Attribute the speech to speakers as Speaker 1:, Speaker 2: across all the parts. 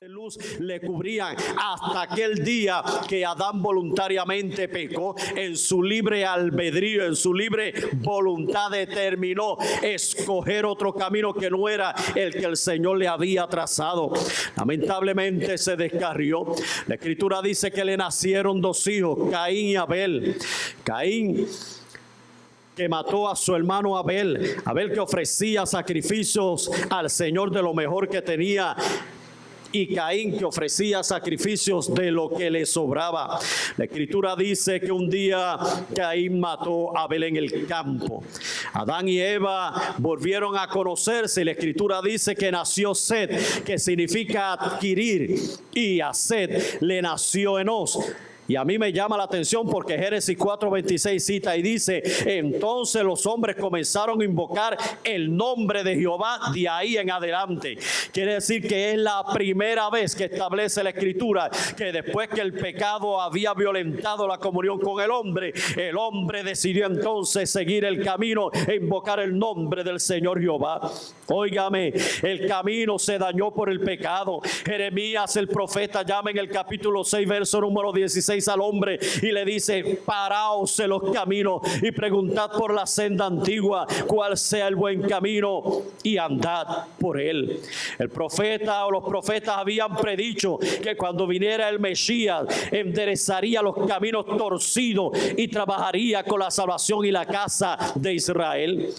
Speaker 1: de luz le cubrían hasta aquel día que Adán voluntariamente pecó. En su libre albedrío, en su libre voluntad determinó escoger otro camino que no era el que el Señor le había trazado. Lamentablemente se descarrió. La Escritura dice que le nacieron dos hijos, Caín y Abel. Caín, que mató a su hermano Abel. Abel, que ofrecía sacrificios al Señor de lo mejor que tenía, y Caín, que ofrecía sacrificios de lo que le sobraba. La Escritura dice que un día Caín mató a Abel en el campo. Adán y Eva volvieron a conocerse y la Escritura dice que nació Set, que significa adquirir, y a Set le nació Enos. Y a mí me llama la atención porque Génesis 4:26 cita y dice: entonces los hombres comenzaron a invocar el nombre de Jehová de ahí en adelante. Quiere decir que es la primera vez que establece la Escritura que después que el pecado había violentado la comunión con el hombre decidió entonces seguir el camino e invocar el nombre del Señor Jehová. Óigame, el camino se dañó por el pecado. Jeremías, el profeta, llama en el capítulo 6, verso número 16 al hombre y le dice: paraos en los caminos y preguntad por la senda antigua cuál sea el buen camino y andad por él. El profeta o los profetas habían predicho que cuando viniera el Mesías enderezaría los caminos torcidos y trabajaría con la salvación y la casa de Israel.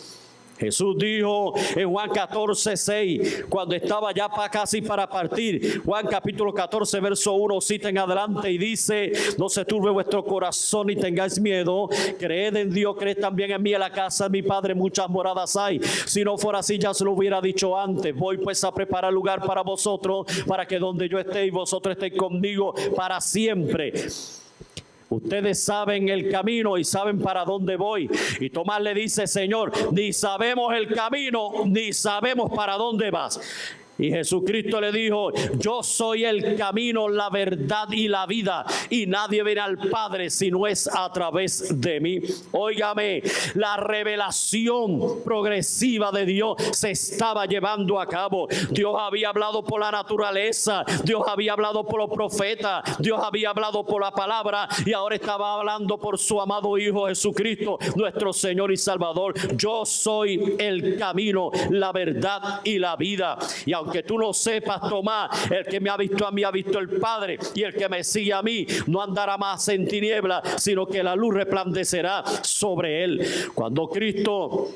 Speaker 1: Jesús dijo en Juan 14:6, cuando estaba ya casi para partir, Juan capítulo 14 verso 1 cita en adelante y dice: no se turbe vuestro corazón ni tengáis miedo, creed en Dios, creed también en mí. En la casa de mi Padre muchas moradas hay, si no fuera así ya se lo hubiera dicho antes. Voy pues a preparar lugar para vosotros, para que donde yo esté y vosotros estéis conmigo para siempre. Ustedes saben el camino y saben para dónde voy. Y Tomás le dice: Señor, ni sabemos el camino, ni sabemos para dónde vas. Y Jesucristo le dijo: yo soy el camino, la verdad y la vida, y nadie viene al Padre si no es a través de mí. Óigame, la revelación progresiva de Dios se estaba llevando a cabo. Dios había hablado por la naturaleza, Dios había hablado por los profetas, Dios había hablado por la palabra, y ahora estaba hablando por su amado Hijo Jesucristo, nuestro Señor y Salvador. Yo soy el camino, la verdad y la vida. Y aunque tú no sepas, Tomás, el que me ha visto a mí ha visto el Padre, y el que me sigue a mí no andará más en tinieblas, sino que la luz resplandecerá sobre él. Cuando Cristo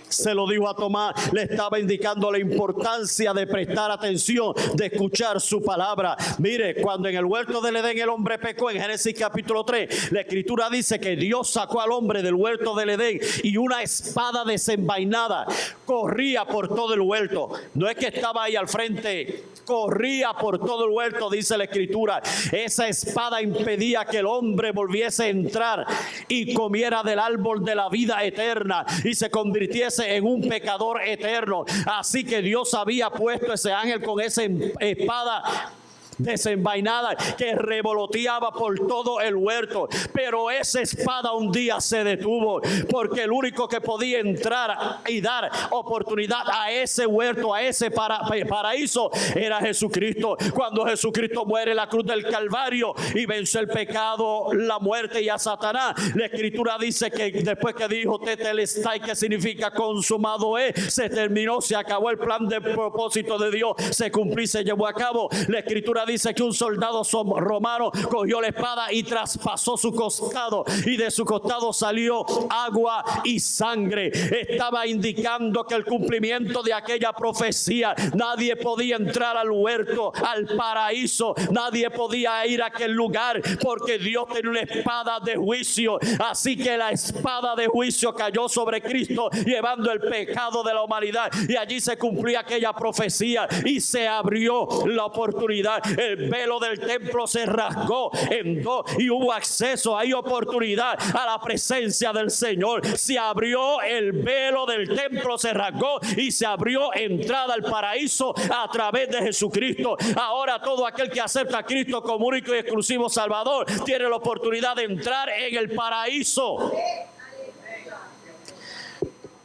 Speaker 1: se lo dijo a Tomás, le estaba indicando la importancia de prestar atención, de escuchar su palabra. Mire, cuando en el huerto del Edén el hombre pecó, en Génesis capítulo 3, la Escritura dice que Dios sacó al hombre del huerto del Edén y una espada desenvainada corría por todo el huerto. No es que estaba ahí al frente, corría por todo el huerto, dice la Escritura. Esa espada impedía que el hombre volviese a entrar y comiera del árbol de la vida eterna y se convirtiese en un pecador eterno. Así que Dios había puesto ese ángel con esa espada desenvainada que revoloteaba por todo el huerto. Pero esa espada un día se detuvo, porque el único que podía entrar y dar oportunidad a ese huerto, a ese paraíso, era Jesucristo. Cuando Jesucristo muere en la cruz del Calvario y venció el pecado, la muerte y a Satanás, la Escritura dice que después que dijo tetelestai, que significa consumado es, se terminó, se acabó el plan de propósito de Dios, se cumplió y se llevó a cabo. La Escritura dice que un soldado romano cogió la espada y traspasó su costado, y de su costado salió agua y sangre. Estaba indicando que el cumplimiento de aquella profecía, nadie podía entrar al huerto, al paraíso, nadie podía ir a aquel lugar, porque Dios tenía una espada de juicio. Así que la espada de juicio cayó sobre Cristo, llevando el pecado de la humanidad, y allí se cumplía aquella profecía y se abrió la oportunidad. El velo del templo se rasgó en dos y hubo acceso, hay oportunidad a la presencia del Señor. Se abrió el velo del templo, se rasgó y se abrió entrada al paraíso a través de Jesucristo. Ahora todo aquel que acepta a Cristo como único y exclusivo Salvador tiene la oportunidad de entrar en el paraíso.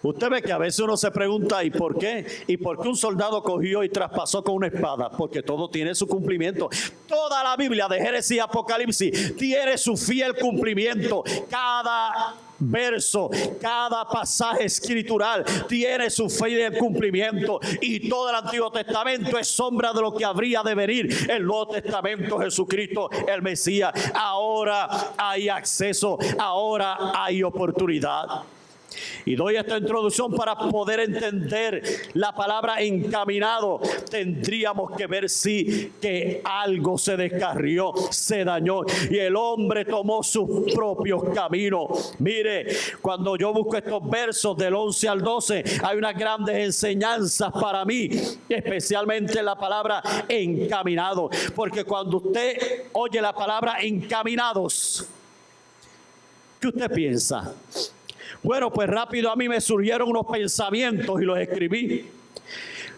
Speaker 1: Usted ve que a veces uno se pregunta, ¿y por qué? ¿Y por qué un soldado cogió y traspasó con una espada? Porque todo tiene su cumplimiento. Toda la Biblia de Génesis y Apocalipsis tiene su fiel cumplimiento. Cada verso, cada pasaje escritural tiene su fiel cumplimiento, y todo el Antiguo Testamento es sombra de lo que habría de venir. El Nuevo Testamento, Jesucristo, el Mesías. Ahora hay acceso, ahora hay oportunidad. Y doy esta introducción para poder entender la palabra encaminado. Tendríamos que ver si que algo se descarrió, se dañó, y el hombre tomó sus propios caminos. Mire, cuando yo busco estos versos del 11 al 12, hay unas grandes enseñanzas para mí, especialmente la palabra encaminado. Porque cuando usted oye la palabra encaminados, ¿qué usted piensa? Bueno, pues rápido a mí me surgieron unos pensamientos y los escribí.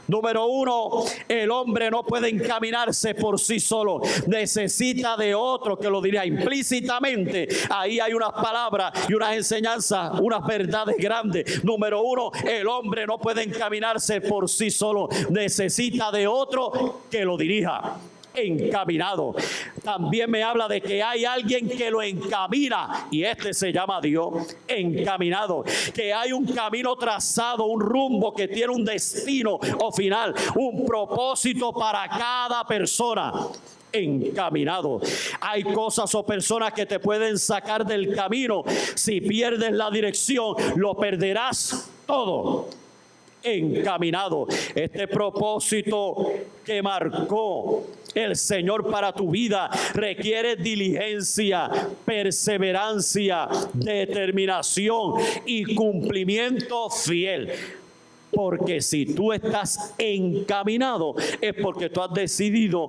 Speaker 1: Número uno, el hombre no puede encaminarse por sí solo. Necesita de otro que lo diría implícitamente. Ahí hay unas palabras y unas enseñanzas, unas verdades grandes. Número uno, el hombre no puede encaminarse por sí solo. Necesita de otro que lo dirija. Encaminado. También me habla de que hay alguien que lo encamina, y este se llama Dios. Encaminado. Que hay un camino trazado, un rumbo que tiene un destino o final, un propósito para cada persona. Encaminado. Hay cosas o personas que te pueden sacar del camino. Si pierdes la dirección, lo perderás todo. Encaminado. Este propósito que marcó el Señor para tu vida requiere diligencia, perseverancia, determinación y cumplimiento fiel. Porque si tú estás encaminado, es porque tú has decidido,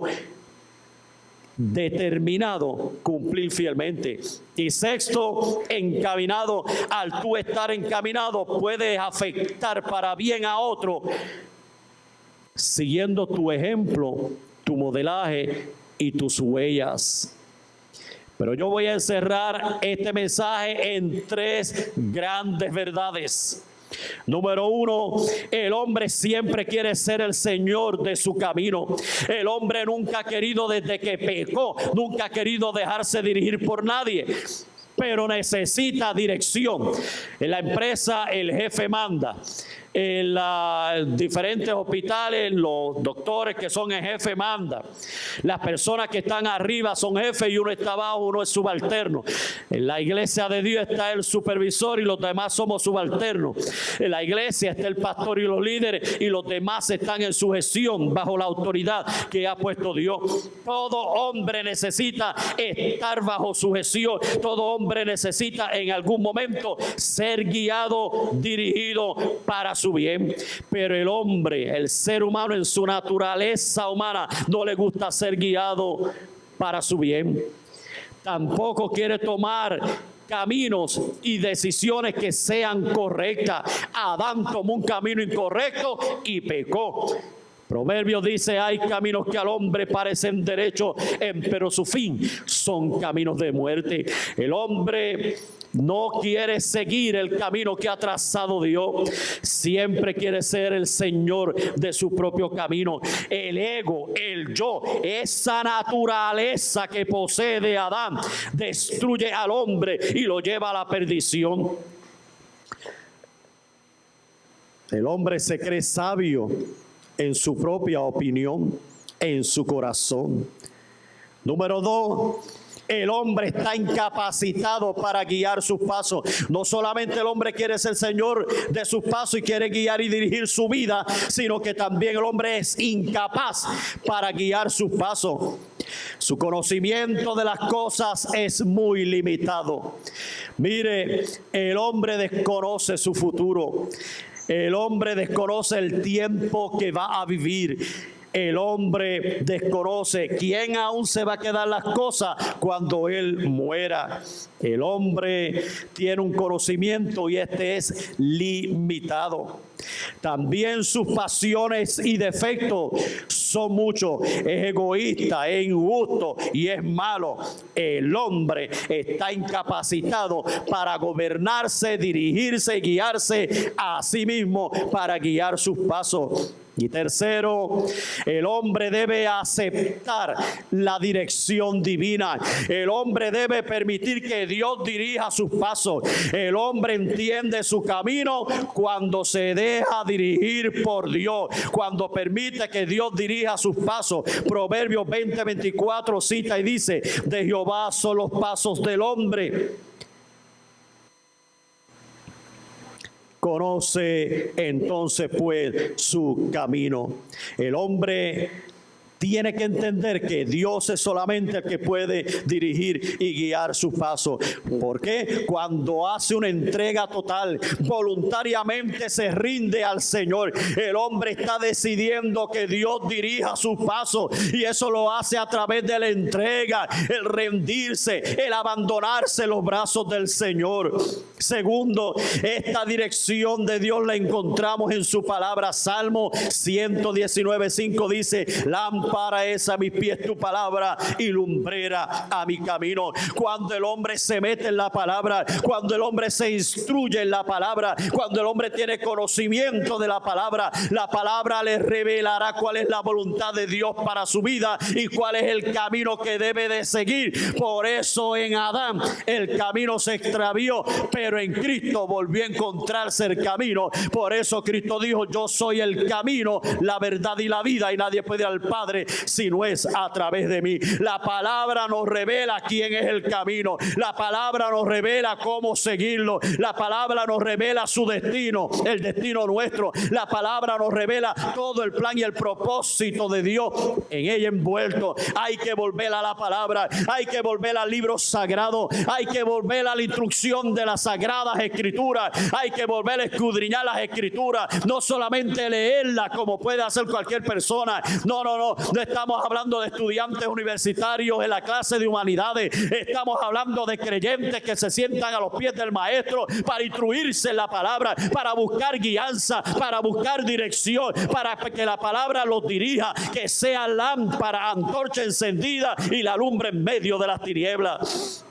Speaker 1: determinado, cumplir fielmente. Y sexto, encaminado. Al tú estar encaminado, puedes afectar para bien a otro, siguiendo tu ejemplo, tu modelaje y tus huellas. Pero yo voy a encerrar este mensaje en tres grandes verdades. Número uno, el hombre siempre quiere ser el señor de su camino. El hombre nunca ha querido, desde que pecó, nunca ha querido dejarse dirigir por nadie, pero necesita dirección. En la empresa el jefe manda. En los diferentes hospitales los doctores que son el jefe mandan. Las personas que están arriba son jefes y uno está abajo, uno es subalterno. En la iglesia de Dios está el supervisor y los demás somos subalternos. En la iglesia está el pastor y los líderes, y los demás están en sujeción bajo la autoridad que ha puesto Dios. Todo hombre necesita estar bajo sujeción. Todo hombre necesita en algún momento ser guiado, dirigido para su bien. Pero el hombre, el ser humano, en su naturaleza humana, no le gusta ser guiado para su bien. Tampoco quiere tomar caminos y decisiones que sean correctas. Adán tomó un camino incorrecto y pecó. Proverbios dice: hay caminos que al hombre parecen derechos, pero su fin son caminos de muerte. El hombre no quiere seguir el camino que ha trazado Dios. Siempre quiere ser el señor de su propio camino. El ego, el yo, esa naturaleza que posee de Adán, destruye al hombre y lo lleva a la perdición. El hombre se cree sabio en su propia opinión, en su corazón. Número 2, el hombre está incapacitado para guiar sus pasos. No solamente el hombre quiere ser señor de sus pasos y quiere guiar y dirigir su vida, sino que también el hombre es incapaz para guiar sus pasos. Su conocimiento de las cosas es muy limitado. Mire, el hombre desconoce su futuro. El hombre desconoce el tiempo que va a vivir. el hombre desconoce. ¿Quién aún se va a quedar las cosas cuando él muera? El hombre tiene un conocimiento y este es limitado. También sus pasiones y defectos son muchos. Es egoísta, es injusto y es malo. El hombre está incapacitado para gobernarse, dirigirse y guiarse a sí mismo, para guiar sus pasos. Y tercero, el hombre debe aceptar la dirección divina. El hombre debe permitir que Dios dirija sus pasos. El hombre entiende su camino cuando se deja dirigir por Dios, cuando permite que Dios dirija sus pasos. Proverbios 20:24 cita y dice: de Jehová son los pasos del hombre. Conoce entonces pues su camino. El hombre tiene que entender que Dios es solamente el que puede dirigir y guiar sus pasos. ¿Por qué? Cuando hace una entrega total, voluntariamente se rinde al Señor. El hombre está decidiendo que Dios dirija sus pasos, y eso lo hace a través de la entrega, el rendirse, el abandonarse en los brazos del Señor. Segundo, esta dirección de Dios la encontramos en su palabra. Salmo 119:5 dice: lámpara es a mis pies tu palabra y lumbrera a mi camino. Cuando el hombre se mete en la palabra, cuando el hombre se instruye en la palabra, cuando el hombre tiene conocimiento de la palabra le revelará cuál es la voluntad de Dios para su vida y cuál es el camino que debe de seguir. Por eso en Adán el camino se extravió, pero en Cristo volvió a encontrarse el camino. Por eso Cristo dijo: yo soy el camino, la verdad y la vida, y nadie puede ir al Padre si no es a través de mí. La palabra nos revela quién es el camino. La palabra nos revela cómo seguirlo. La palabra nos revela su destino, el destino nuestro. La palabra nos revela todo el plan y el propósito de Dios en ella envuelto. Hay que volver a la palabra, hay que volver al libro sagrado, hay que volver a la instrucción de las sagradas escrituras, hay que volver a escudriñar las escrituras, no solamente leerlas como puede hacer cualquier persona. No estamos hablando de estudiantes universitarios en la clase de humanidades. Estamos hablando de creyentes que se sientan a los pies del maestro para instruirse en la palabra, para buscar guianza, para buscar dirección, para que la palabra los dirija, que sea lámpara, antorcha encendida y la lumbre en medio de las tinieblas.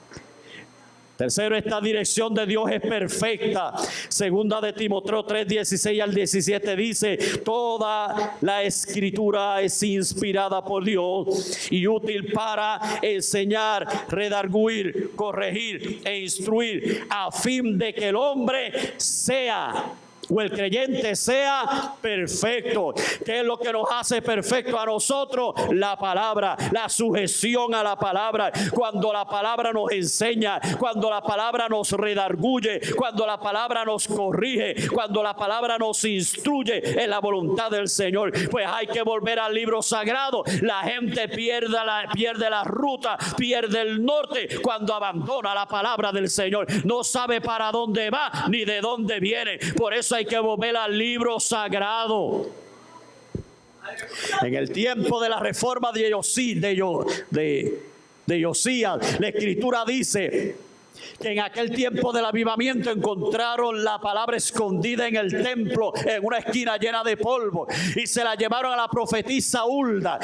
Speaker 1: Tercero, esta dirección de Dios es perfecta. Segunda de Timoteo 3:16 al 17 dice: toda la escritura es inspirada por Dios y útil para enseñar, redarguir, corregir e instruir, a fin de que el hombre sea, o el creyente sea, perfecto. ¿Qué es lo que nos hace perfecto a nosotros? La palabra, la sujeción a la palabra. Cuando la palabra nos enseña, cuando la palabra nos redarguye, cuando la palabra nos corrige, cuando la palabra nos instruye en la voluntad del Señor, pues hay que volver al libro sagrado. La gente pierde la ruta, pierde el norte cuando abandona la palabra del Señor. No sabe para dónde va ni de dónde viene. Por eso hay que volver al libro sagrado. En el tiempo de la reforma de Josías, la escritura dice que en aquel tiempo del avivamiento encontraron la palabra escondida en el templo, en una esquina llena de polvo, y se la llevaron a la profetisa Hulda,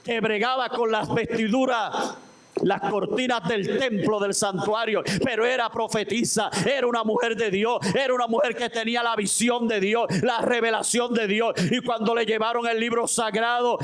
Speaker 1: que bregaba con las vestiduras, las cortinas del templo, del santuario, pero era profetisa, era una mujer de Dios, era una mujer que tenía la visión de Dios, la revelación de Dios. Y cuando le llevaron el libro sagrado,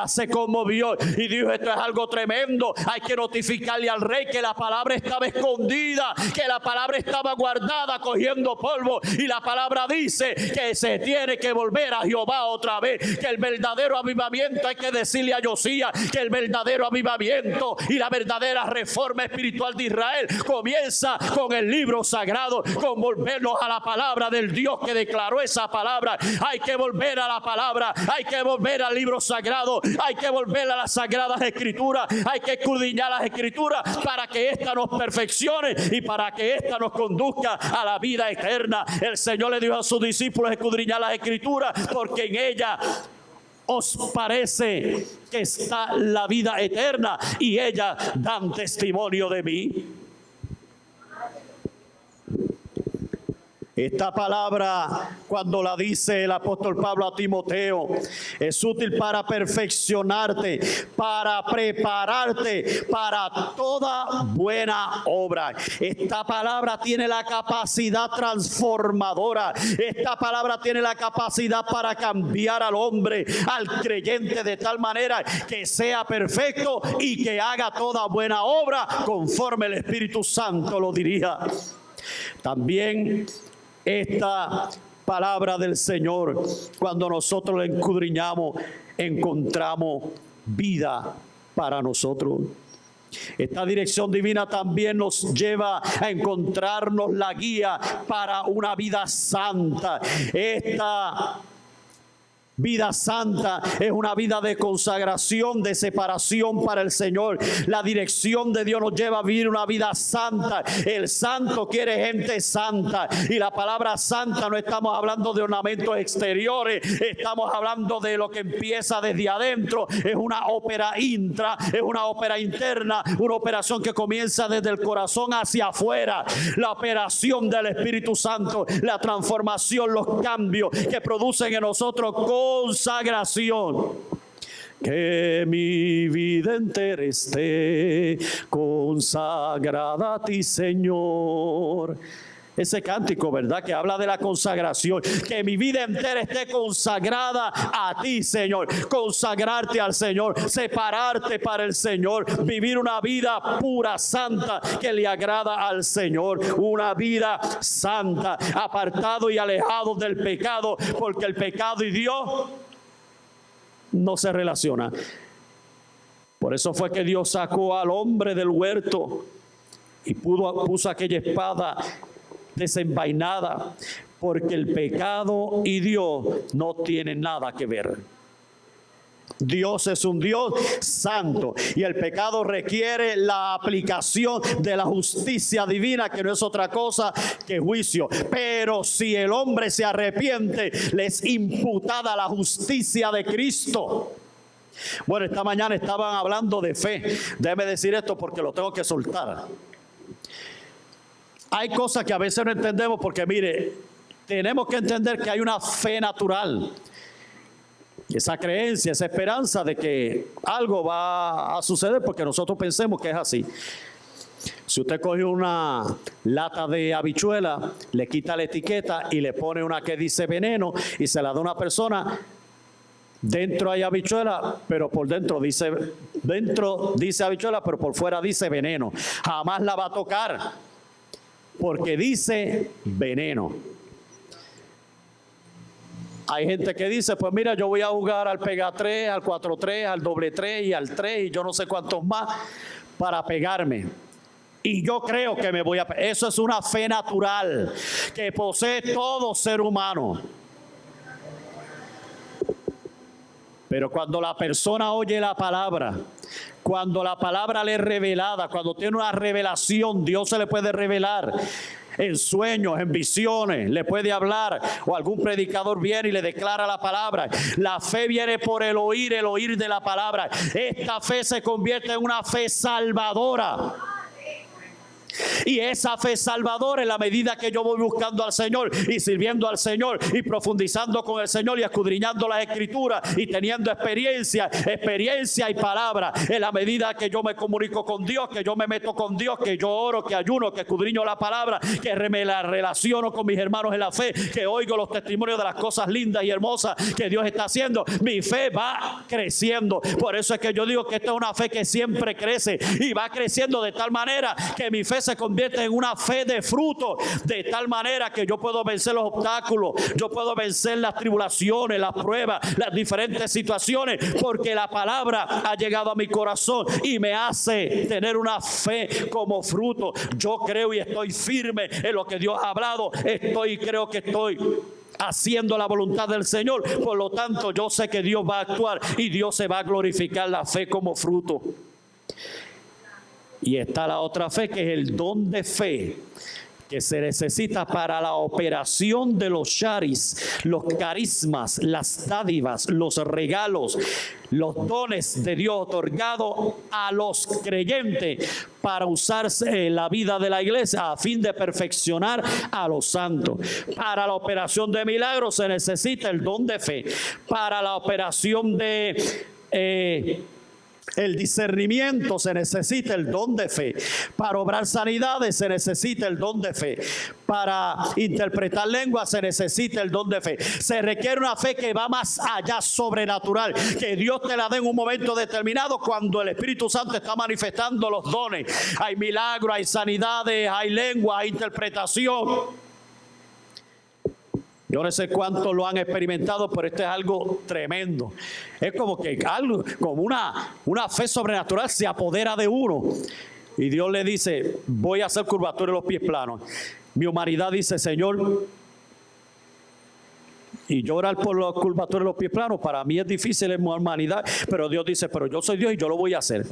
Speaker 1: se conmovió y dijo: esto es algo tremendo, hay que notificarle al rey que la palabra estaba escondida, que la palabra estaba guardada cogiendo polvo, y la palabra dice que se tiene que volver a Jehová otra vez, que el verdadero avivamiento, hay que decirle a Josías que el verdadero avivamiento y la verdadera reforma espiritual de Israel comienza con el libro sagrado, con volvernos a la palabra del Dios que declaró esa palabra. Hay que volver a la palabra, hay que volver al libro sagrado, hay que volver a las sagradas escrituras, hay que escudriñar las escrituras para que ésta nos perfeccione y para que ésta nos conduzca a la vida eterna. El Señor le dijo a sus discípulos: escudriñar las escrituras, porque en ella os parece que está la vida eterna y ellas dan testimonio de mí. Esta palabra, cuando la dice el apóstol Pablo a Timoteo, es útil para perfeccionarte, para prepararte para toda buena obra. Esta palabra tiene la capacidad transformadora. Esta palabra tiene la capacidad para cambiar al hombre, al creyente, de tal manera que sea perfecto y que haga toda buena obra conforme el Espíritu Santo lo dirija. También esta palabra del Señor, cuando nosotros la escudriñamos, encontramos vida para nosotros. Esta dirección divina también nos lleva a encontrarnos la guía para una vida santa. Esta vida santa es una vida de consagración, de separación para el Señor. La dirección de Dios nos lleva a vivir una vida santa. El santo quiere gente santa. Y la palabra santa no estamos hablando de ornamentos exteriores. Estamos hablando de lo que empieza desde adentro. Es una ópera intra, es una ópera interna, una operación que comienza desde el corazón hacia afuera. La operación del Espíritu Santo, la transformación, los cambios que producen en nosotros consagración. Que mi vida entera esté consagrada a ti, Señor. Ese cántico, ¿verdad?, que habla de la consagración. Que mi vida entera esté consagrada a ti, Señor. Consagrarte al Señor, separarte para el Señor, vivir una vida pura, santa, que le agrada al Señor. Una vida santa, apartado y alejado del pecado, porque el pecado y Dios no se relacionan. Por eso fue que Dios sacó al hombre del huerto y puso aquella espada desenvainada, porque el pecado y Dios no tienen nada que ver. Dios es un Dios santo y el pecado requiere la aplicación de la justicia divina, que no es otra cosa que juicio. Pero si el hombre se arrepiente, le es imputada la justicia de Cristo. Bueno, esta mañana estaban hablando de fe. Déjeme decir esto porque lo tengo que soltar. Hay cosas que a veces no entendemos porque, mire, tenemos que entender que hay una fe natural. Esa creencia, esa esperanza de que algo va a suceder porque nosotros pensemos que es así. Si usted coge una lata de habichuela, le quita la etiqueta y le pone una que dice veneno y se la da a una persona, dentro hay habichuela, pero por dentro dice habichuela, pero por fuera dice veneno. Jamás la va a tocar porque dice veneno. Hay gente que dice, pues mira, yo voy a jugar al pega 3, al 4-3, al doble 3 y al 3 y yo no sé cuántos más para pegarme. Y yo creo que me voy a pegar. Eso es una fe natural que posee todo ser humano. Pero cuando la persona oye la palabra, cuando la palabra le es revelada, cuando tiene una revelación, Dios se le puede revelar en sueños, en visiones, le puede hablar, o algún predicador viene y le declara la palabra. La fe viene por el oír de la palabra. Esta fe se convierte en una fe salvadora. Y esa fe salvadora, en la medida que yo voy buscando al Señor y sirviendo al Señor y profundizando con el Señor y escudriñando las Escrituras y teniendo experiencia y palabra, en la medida que yo me comunico con Dios, que yo me meto con Dios, que yo oro, que ayuno, que escudriño la palabra, que me la relaciono con mis hermanos en la fe, que oigo los testimonios de las cosas lindas y hermosas que Dios está haciendo, mi fe va creciendo. Por eso es que yo digo que esta es una fe que siempre crece y va creciendo de tal manera que mi fe se convierte en una fe de fruto, de tal manera que yo puedo vencer los obstáculos, yo puedo vencer las tribulaciones, las pruebas, las diferentes situaciones, porque la palabra ha llegado a mi corazón y me hace tener una fe como fruto. Yo creo y estoy firme en lo que Dios ha hablado, creo que estoy haciendo la voluntad del Señor, por lo tanto yo sé que Dios va a actuar y Dios se va a glorificar, la fe como fruto. Y está la otra fe, que es el don de fe, que se necesita para la operación de los charis, los carismas, las dádivas, los regalos, los dones de Dios otorgados a los creyentes para usarse en la vida de la iglesia a fin de perfeccionar a los santos. Para la operación de milagros se necesita el don de fe. Para la operación de el discernimiento se necesita el don de fe. Para obrar sanidades se necesita el don de fe. Para interpretar lenguas se necesita el don de fe. Se requiere una fe que va más allá, sobrenatural, que Dios te la dé en un momento determinado cuando el Espíritu Santo está manifestando los dones. Hay milagros, hay sanidades, hay lenguas, hay interpretación. Yo no sé cuántos lo han experimentado, pero esto es algo tremendo. Es como que algo, como una fe sobrenatural se apodera de uno. Y Dios le dice, voy a hacer curvatura de los pies planos. Mi humanidad dice, Señor, y yo orar por la curvatura de los pies planos, para mí es difícil en mi humanidad, pero Dios dice, pero yo soy Dios y yo lo voy a hacer.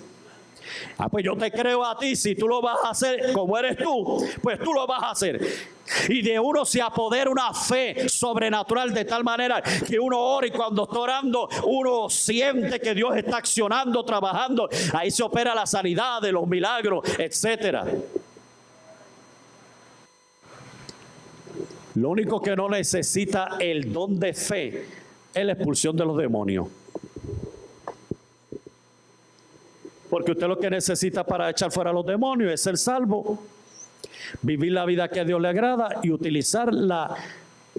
Speaker 1: Pues yo te creo a ti, si tú lo vas a hacer como eres tú, pues tú lo vas a hacer. Y de uno se apodera una fe sobrenatural de tal manera que uno ora y cuando está orando uno siente que Dios está accionando, trabajando. Ahí se opera la sanidad de los milagros, etcétera. Lo único que no necesita el don de fe es la expulsión de los demonios. Porque usted lo que necesita para echar fuera a los demonios es ser salvo, vivir la vida que a Dios le agrada y utilizar la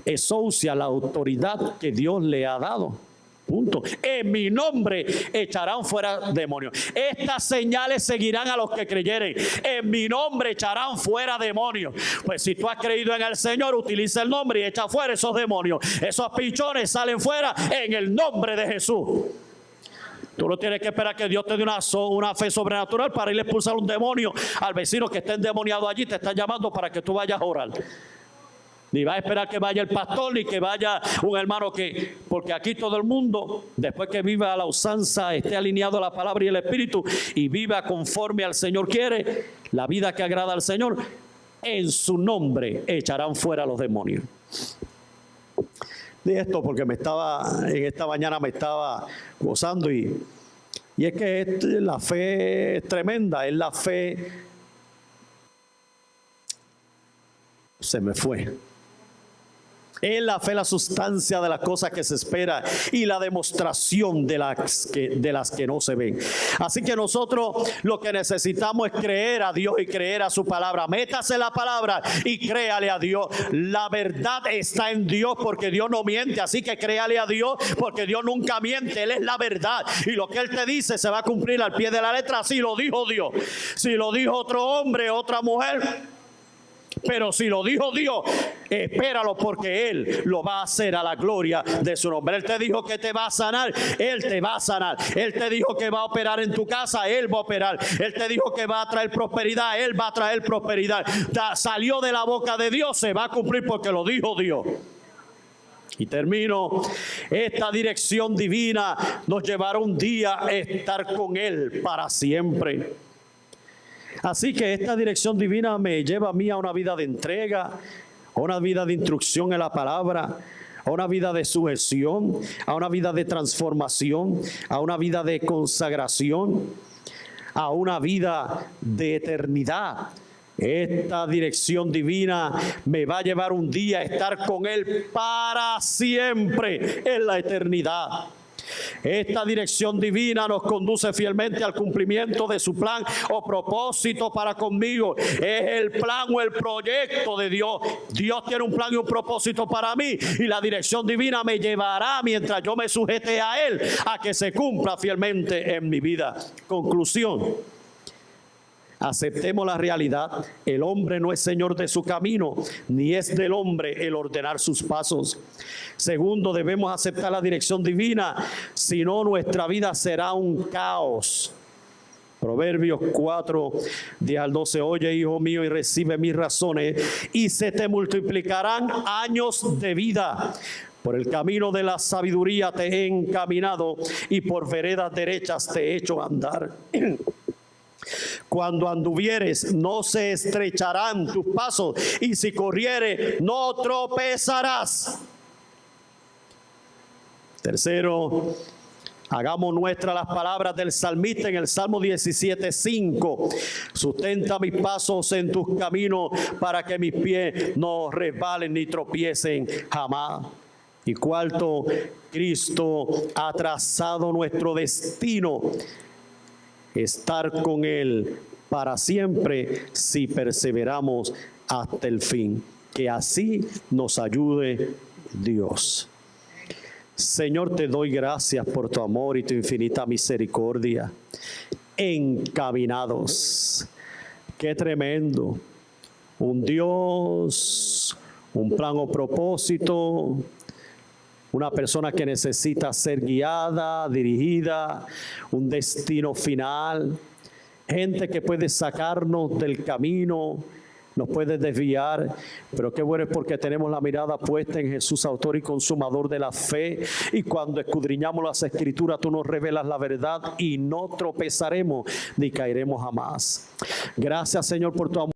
Speaker 1: exousia, la autoridad que Dios le ha dado. Punto. En mi nombre echarán fuera demonios. Estas señales seguirán a los que creyeren. En mi nombre echarán fuera demonios. Pues si tú has creído en el Señor, utiliza el nombre y echa fuera esos demonios. Esos pichones salen fuera en el nombre de Jesús. Tú no tienes que esperar que Dios te dé una fe sobrenatural para ir a expulsar un demonio al vecino que esté endemoniado allí. Te está llamando para que tú vayas a orar. Ni va a esperar que vaya el pastor, ni que vaya un hermano porque aquí todo el mundo, después que viva a la usanza, esté alineado a la palabra y el Espíritu y viva conforme al Señor quiere, la vida que agrada al Señor, en su nombre echarán fuera los demonios. De esto porque en esta mañana me estaba gozando y es que la fe es tremenda, es la fe, se me fue. Es la fe la sustancia de las cosas que se espera y la demostración de las que no se ven. Así que nosotros lo que necesitamos es creer a Dios y creer a su palabra. Métase la palabra y créale a Dios. La verdad está en Dios porque Dios no miente. Así que créale a Dios porque Dios nunca miente. Él es la verdad. Y lo que Él te dice se va a cumplir al pie de la letra. Así lo dijo Dios. Si lo dijo otro hombre, otra mujer, pero si lo dijo Dios, espéralo porque Él lo va a hacer a la gloria de su nombre. Él te dijo que te va a sanar, Él te va a sanar. Él te dijo que va a operar en tu casa, Él va a operar. Él te dijo que va a traer prosperidad, Él va a traer prosperidad. Salió de la boca de Dios, se va a cumplir porque lo dijo Dios. Y termino, esta dirección divina nos llevará un día a estar con Él para siempre. Así que esta dirección divina me lleva a mí a una vida de entrega, a una vida de instrucción en la palabra, a una vida de sujeción, a una vida de transformación, a una vida de consagración, a una vida de eternidad. Esta dirección divina me va a llevar un día a estar con Él para siempre en la eternidad. Esta dirección divina nos conduce fielmente al cumplimiento de su plan o propósito para conmigo. Es el plan o el proyecto de Dios. Dios tiene un plan y un propósito para mí y la dirección divina me llevará mientras yo me sujete a Él a que se cumpla fielmente en mi vida. Conclusión. Aceptemos la realidad. El hombre no es señor de su camino, ni es del hombre el ordenar sus pasos. Segundo, debemos aceptar la dirección divina, si no nuestra vida será un caos. Proverbios 4, 10 al 12. Oye, hijo mío, y recibe mis razones, y se te multiplicarán años de vida. Por el camino de la sabiduría te he encaminado, y por veredas derechas te he hecho andar. Cuando anduvieres, no se estrecharán tus pasos, y si corrieres, no tropezarás. Tercero, hagamos nuestras las palabras del salmista en el Salmo 17:5. Sustenta mis pasos en tus caminos, para que mis pies no resbalen ni tropiecen jamás. Y cuarto, Cristo ha trazado nuestro destino, estar con Él para siempre si perseveramos hasta el fin. Que así nos ayude Dios. Señor, te doy gracias por tu amor y tu infinita misericordia. Encaminados. Qué tremendo. Un Dios, un plan o propósito, una persona que necesita ser guiada, dirigida, un destino final. Gente que puede sacarnos del camino, nos puede desviar, pero qué bueno es porque tenemos la mirada puesta en Jesús, autor y consumador de la fe, y cuando escudriñamos las Escrituras, tú nos revelas la verdad y no tropezaremos ni caeremos jamás. Gracias, Señor, por tu amor.